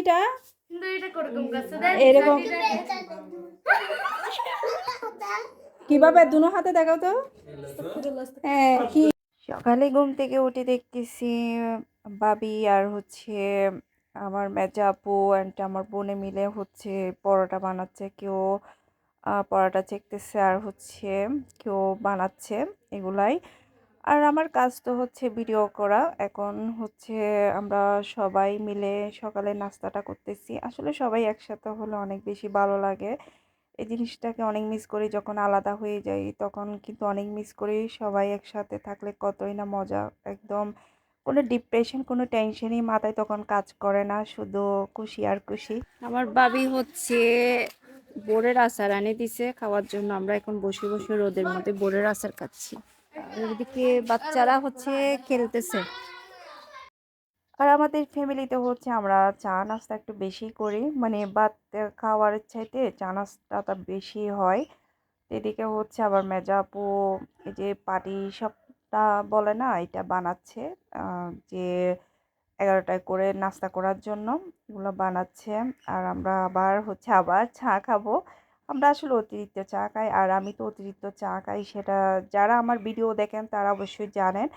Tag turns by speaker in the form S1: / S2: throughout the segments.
S1: এটা এরকম কিভাবে দুনো হাতে দেখাও তো। হ্যাঁ কি সকালে ঘুম থেকে উঠে দেখতেছি ভাবি আর হচ্ছে আমার মেজো আপু অ্যান্ড আমার বোনে মিলে হচ্ছে পরোটা বানাচ্ছে। কেউ পরোটা চেকতেছে আর হচ্ছে কেউ বানাচ্ছে এগুলাই। আর আমার কাজ তো হচ্ছে ভিডিও করা। এখন হচ্ছে আমরা সবাই মিলে সকালে নাস্তাটা করতেছি। আসলে সবাই একসাথে হলে অনেক বেশি ভালো লাগে। এই জিনিসটাকে অনেক মিস করি, যখন আলাদা হয়ে যাই তখন কিন্তু অনেক মিস করি। সবাই একসাথে থাকলে কতই না মজা। একদম কোনো ডিপ্রেশন কোনো টেনশনই মাথায় তখন কাজ করে না, শুধু খুশি আর খুশি। আমার ভাবি হচ্ছে বোরের আচার এনে দিছে খাওয়ার জন্য। আমরা এখন বসে বসে রোদের মধ্যে বোরের আচার খাচ্ছি। আর এদিকে বাচ্চারা হচ্ছে খেলতেছে। আর আমাদের ফ্যামিলিতে হচ্ছে আমরা চা নাস্তা একটু বেশি করি, মানে ভাত খাওয়ার চাইতে চা নাস্তাটা বেশি হয়। এদিকে হচ্ছে আবার মেজো আপু এই যে পাটি সাপটা বলে না, এটা বানাচ্ছে। যে 11টায় করে নাস্তা করার জন্য এগুলো বানাচ্ছে। আর আমরা আবার চা খাবো। আমরা আসলে অতিরিক্ত চা খাই, আর আমি তো অতিরিক্ত চা খাই, সেটা যারা আমার ভিডিও দেখেন তারা অবশ্যই জানেন।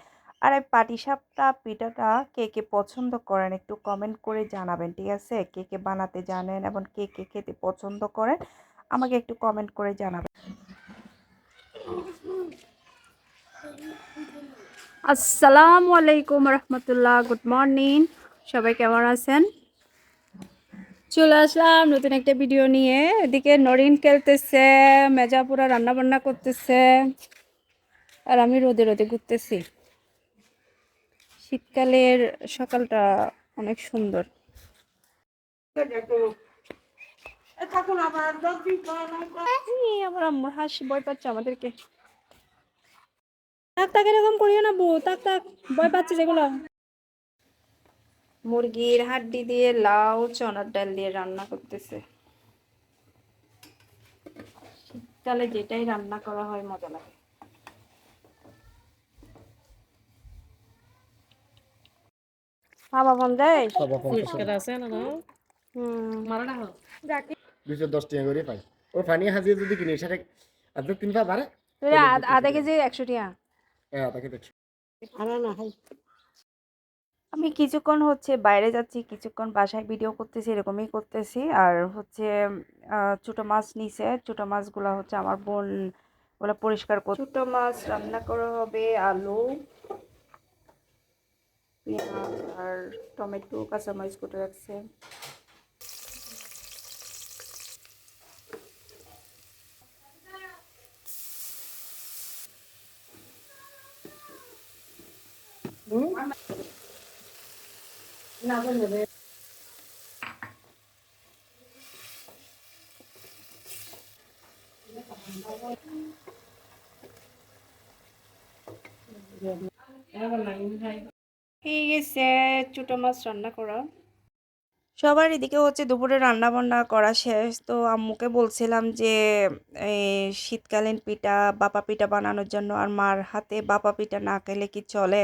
S1: আর এই পাটিসাপটা পিঠাটা কে কে পছন্দ করেন একটু কমেন্ট করে জানাবেন, ঠিক আছে? কে কে বানাতে জানেন এবং কে কে খেতে পছন্দ করেন আমাকে একটু কমেন্ট করে জানাবেন। আসসালামু আলাইকুম রহমতুল্লাহ, গুড মর্নিং। সবাই কেমন আছেন? চলে আসলাম নতুন একটা ভিডিও নিয়ে। এদিকে নরিন খেলতেছে, মেজাপুরা রান্না বান্না করতেছে, আর আমি রোদে রোদে ঘুরতেছি। শীতকালের সকালটা অনেক সুন্দর। আমার আম্মু হাসি ভয় পাচ্ছে আমাদেরকে। তাক তাক এরকম করিও না বউ, তাক তাক ভয় পাচ্ছে যেগুলো। মুরগির হাড্ডি দিয়ে লাউ চনার ডাল দিয়ে রান্না করতেছে। শীতকালে যেটাই রান্না করা হয় মজা লাগে। খাওয়া মন যায়। যাকে
S2: 210 টাকা করে পাই। ও পানি হাজিয়ে যদি কিনে সেটা অর্ধেক কিনবা পারে
S1: আধা কেজি 100 টাকা।
S2: হ্যাঁ তাকে দেখি
S1: আমি কিছুক্ষণ হচ্ছে বাইরে যাচ্ছি, কিছুক্ষণ বাসায় ভিডিও করতেছি, এরকমই করতেছি। আর হচ্ছে ছোট মাছ নিছে, ছোট মাছগুলা হচ্ছে আমার বোন ওগুলা পরিষ্কার করে। ছোট মাছ রান্না করা হবে, আলু পেঁয়াজ আর টমেটো কাঁচামরিচ কুটে রাখছে। হয়ে গেছে ছোট মাছ রান্না করা। সবার এদিকে হচ্ছে দুপুরে রান্না বান্না করা শেষ। তো আম্মুকে বলছিলাম যে এই শীতকালীন পিঠা বাপা পিঠা বানানোর জন্য। আর মার হাতে বাপা পিঠা না খেলে কি চলে?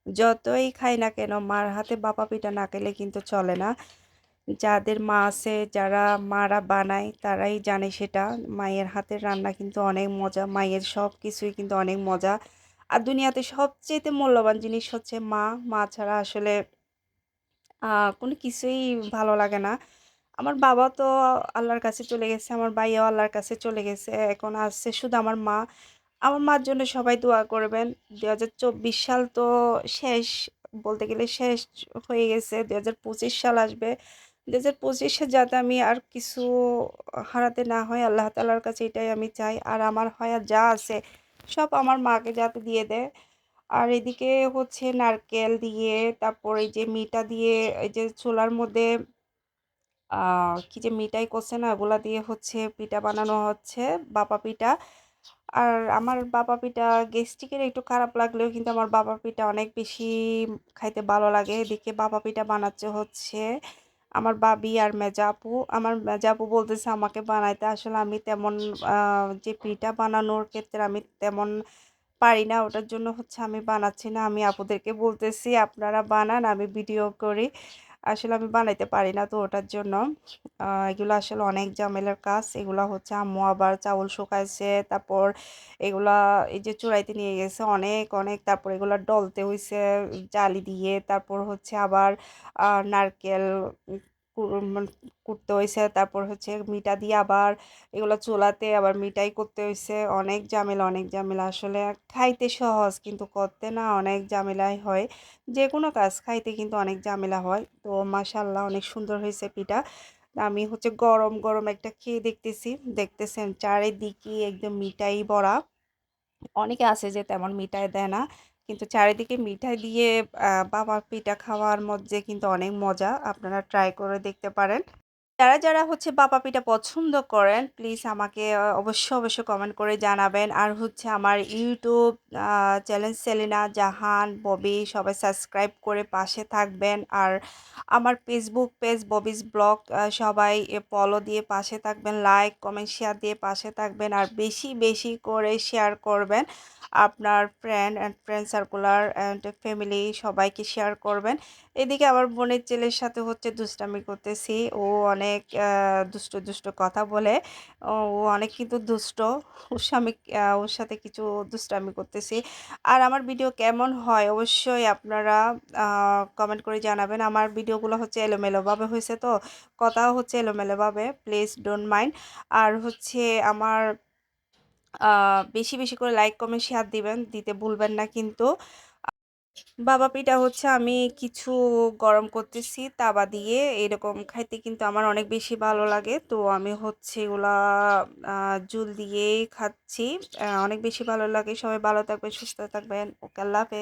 S1: যতই খাই না কেন মার হাতে বাপা পিঠা না খেলে কিন্তু চলে না। যাদের মা আছে, যারা মারা বানায় তারাই জানে সেটা। মায়ের হাতের রান্না কিন্তু অনেক মজা, মায়ের সব কিছুই কিন্তু অনেক মজা। আর দুনিয়াতে সবচেয়ে মূল্যবান জিনিস হচ্ছে মা। মা ছাড়া আসলে কোনো কিছুই ভালো লাগে না। আমার বাবা তো আল্লাহর কাছে চলে গেছে, আমার ভাইয়াও আল্লাহর কাছে চলে গেছে। এখন আছে শুধু আমার মা। আমার মার জন্য সবাই দোয়া করবেন। 2024 সাল তো শেষ, বলতে গেলে শেষ হয়ে গেছে। 2025 সাল আসবে। 2025-এ যাতে আমি আর কিছু হারাতে না হয়, আল্লাহ তাআলার কাছে এটাই আমি চাই। আর আমার আর যা আছে সব আমার মাকে যাতে দিয়ে দেয়। আর এদিকে হচ্ছে নারকেল দিয়ে, তারপর এই যে মিঠা দিয়ে, এই যে চুলার মধ্যে কি যে মিঠাই করছে না, ওগুলা দিয়ে হচ্ছে পিঠা বানানো হচ্ছে, বাপা পিঠা। আর আমার বাপা পিঠা গ্যাস্ট্রিকের একটু খারাপ লাগলেও কিন্তু আমার বাপা পিঠা অনেক বেশি খাইতে ভালো লাগে। এদিকে বাপা পিঠা বানাচ্ছে হচ্ছে আমার বাবি আর মেজো আপু। আমার মেজো আপু বলতেছে আমাকে বানাইতে, আসলে আমি তেমন যে পিঠা বানানোর ক্ষেত্রে আমি তেমন পারি না। ওটার জন্য হচ্ছে আমি বানাচ্ছি না, আমি আপুদেরকে বলতেছি আপনারা বানান, আমি ভিডিও করি। আসলে আমি বানাইতে পারি না, তো ওটার জন্য এগুলো আসলে অনেক ঝামেলার কাজ। এগুলা হচ্ছে আম্মু আবার চাউল শুকাইছে, তারপর এগুলা এই যে চুড়াইতে নিয়ে গেছে অনেক অনেক, তারপর এগুলা ডলতে হইছে জালি দিয়ে, তারপর হচ্ছে আবার নারকেল কুটতে হয়েছে, তারপর হচ্ছে মিঠা দিয়ে আবার এগুলো চুলাতে আবার মিঠাই করতে হয়েছে। অনেক ঝামেলা, অনেক ঝামেলা। আসলে খাইতে সহজ কিন্তু করতে না অনেক ঝামেলাই হয়। যে কোনো কাজ খাইতে কিন্তু অনেক ঝামেলা হয়। তো মাশাল্লাহ অনেক সুন্দর হয়েছে পিঠা। আমি হচ্ছে গরম গরম একটা খেয়ে দেখতেছি, দেখতেছেন চারিদিকে একদম মিঠাই ভরা। অনেকে আছে যে তেমন মিঠাই দেয় না, কিন্তু চারিদিকে মিঠাই দিয়ে বাবা পিঠা খাওয়ার মধ্যে কিন্তু অনেক মজা। আপনারা ট্রাই করে দেখতে পারেন। যারা যারা হচ্ছে বাপা পিঠা পছন্দ করেন প্লিজ আমাকে অবশ্যই অবশ্যই কমেন্ট করে জানাবেন। আর হচ্ছে আমার ইউটিউব চ্যানেল সেলিনা জাহান ববি সবাই সাবস্ক্রাইব করে পাশে থাকবেন। আর আমার ফেসবুক পেজ ববিস ব্লগ সবাই ফলো দিয়ে পাশে থাকবেন, লাইক কমেন্ট শেয়ার দিয়ে পাশে থাকবেন। আর বেশি বেশি করে শেয়ার করবেন, আপনার ফ্রেন্ড সার্কুলার অ্যান্ড ফ্যামিলি সবাইকে শেয়ার করবেন। এদিকে আমার বোনের ছেলের সাথে হচ্ছে দুষ্টামি করতেছি। ও অনেক দুষ্ট দুষ্ট কথা বলে। ও অনেক কিন্তু দুষ্ট। ওর সাথে কিছু দুষ্টামি করতেছি। আর আমার ভিডিও কেমন হয় অবশ্যই আপনারা কমেন্ট করে জানাবেন। আমার ভিডিওগুলো হচ্ছে এলোমেলোভাবে হয়েছে, তো কথাও হচ্ছে এলোমেলোভাবে, প্লিজ ডোন্ট মাইন্ড। আর হচ্ছে আমার বেশি বেশি করে লাইক কমেন্ট শেয়ার দিবেন, দিতে ভুলবেন না কিন্তু। বাবা পিঠা হচ্ছে আমি কিছু গরম করতেছি তাওয়া দিয়ে, এরকম খাইতে কিন্তু আমার অনেক বেশি ভালো লাগে। তো আমি হচ্ছে এগুলা জুল দিয়েই খাচ্ছি, অনেক বেশি ভালো লাগে। সবাই ভালো থাকবেন, সুস্থ থাকবেন। ওকে, আল্লাহ হাফেজ।